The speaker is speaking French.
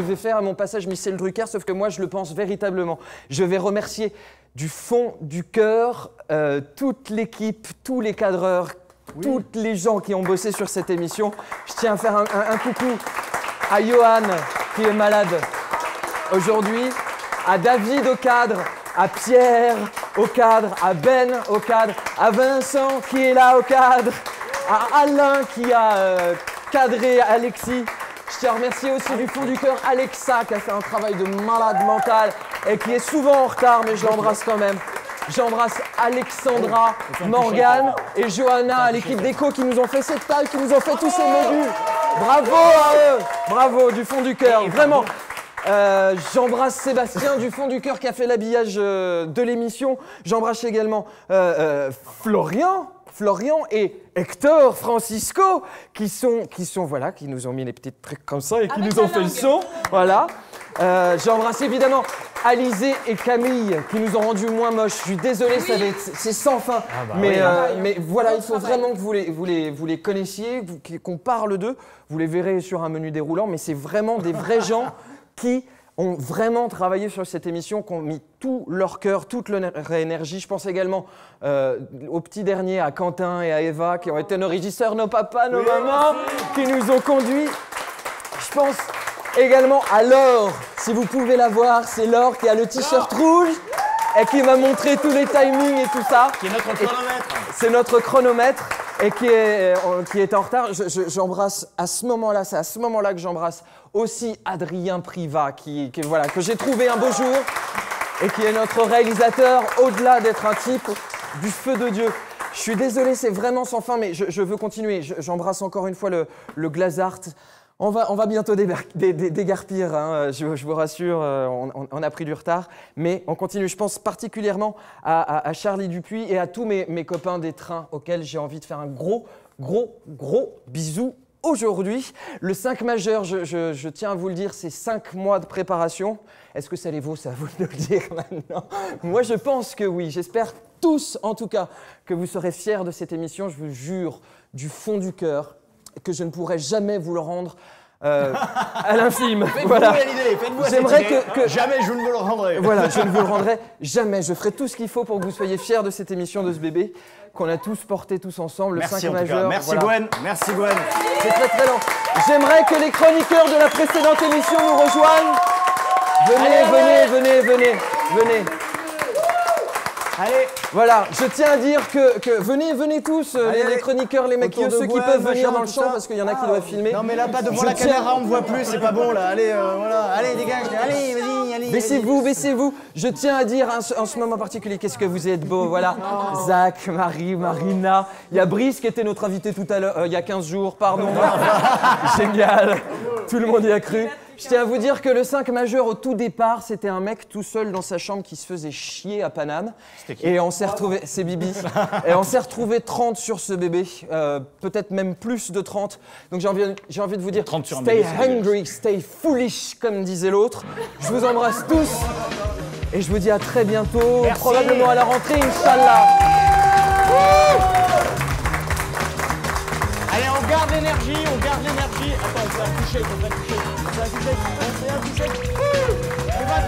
je vais faire à mon passage Michel Drucker, sauf que moi je le pense véritablement. Je vais remercier du fond du cœur toute l'équipe, tous les cadreurs, toutes les gens qui ont bossé sur cette émission. Je tiens à faire un coucou à Johan qui est malade aujourd'hui, à David au cadre, à Pierre au cadre, à Ben au cadre, à Vincent qui est là au cadre, à Alain qui a cadré Alexis. Je tiens à remercier aussi du fond du cœur Alexa qui a fait un travail de malade mental et qui est souvent en retard, mais je l'embrasse quand même. J'embrasse Alexandra, Morgane et Johanna, l'équipe d'écho qui nous ont fait cette table, qui nous ont fait tous ces modules. Bravo à eux, bravo du fond du cœur, vraiment. J'embrasse Sébastien du fond du cœur qui a fait l'habillage de l'émission. J'embrasse également Florian et Hector Francisco qui nous ont mis les petits trucs comme ça et qui nous ont fait le son. Voilà. J'embrasse évidemment Alizé et Camille qui nous ont rendu moins moches. Je suis désolé, c'est sans fin. Mais voilà, il faut vraiment que vous les connaissiez, qu'on parle d'eux. Vous les verrez sur un menu déroulant, mais c'est vraiment des vrais gens qui ont vraiment travaillé sur cette émission, qui ont mis tout leur cœur, toute leur énergie. Je pense également aux petits derniers, à Quentin et à Eva, qui ont été nos régisseurs, nos papas, nos mamans, qui nous ont conduits. Je pense également à Laure, si vous pouvez la voir, c'est Laure qui a le t-shirt rouge et qui m'a montré tous les timings et tout ça. Qui est notre chronomètre. C'est notre chronomètre et qui est en retard. J'embrasse à ce moment-là, c'est à ce moment-là que j'embrasse aussi Adrien Privat, que j'ai trouvé un beau jour et qui est notre réalisateur, au-delà d'être un type du feu de Dieu. Je suis désolé, c'est vraiment sans fin, mais je veux continuer. J'embrasse encore une fois le Glazart. On va bientôt dégarpir, hein, je vous rassure, on a pris du retard, mais on continue. Je pense particulièrement à Charlie Dupuis et à tous mes copains des trains auxquels j'ai envie de faire un gros bisou aujourd'hui. Le 5 majeur, je tiens à vous le dire, c'est 5 mois de préparation. Est-ce que ça les vaut, ça, à vous de le dire maintenant? Moi, je pense que oui. J'espère tous, en tout cas, que vous serez fiers de cette émission. Je vous jure, du fond du cœur, que je ne pourrai jamais vous le rendre à l'infime. Voilà. J'aimerais que jamais je ne vous le rendrai. Voilà, je ne vous le rendrai jamais. Je ferai tout ce qu'il faut pour que vous soyez fiers de cette émission, de ce bébé qu'on a tous porté tous ensemble. Le 5 majeur. Merci Gwen. Merci Gwen. C'est très long. J'aimerais que les chroniqueurs de la précédente émission nous rejoignent. Venez. Allez. Voilà, je tiens à dire que venez tous, les chroniqueurs, les maquilleurs, ceux qui peuvent venir dans le champ parce qu'il y en a qui doivent filmer. Non mais là, pas devant la caméra, on ne voit plus, c'est pas bon là. Allez, voilà, allez, dégage, allez, vas-y, allez. Baissez-vous. Je tiens à dire en ce moment particulier, qu'est-ce que vous êtes beaux, voilà. Zach, Marie, Marina, il y a Brice qui était notre invité tout à l'heure, il y a 15 jours, pardon. Génial, tout le monde y a cru. Je tiens à vous dire que le 5 majeur, au tout départ, c'était un mec tout seul dans sa chambre qui se faisait chier à Paname. Et on s'est retrouvé, c'est Bibi, et on s'est retrouvé 30 sur ce bébé, peut-être même plus de 30. Donc j'ai envie de vous dire, stay hungry, stay foolish, comme disait l'autre. Je vous embrasse tous, et je vous dis à très bientôt, probablement à la rentrée, Inch'Allah. Allez, on garde l'énergie. Attends, on fait un toucher. On fait un toucher. On fait un toucher. On va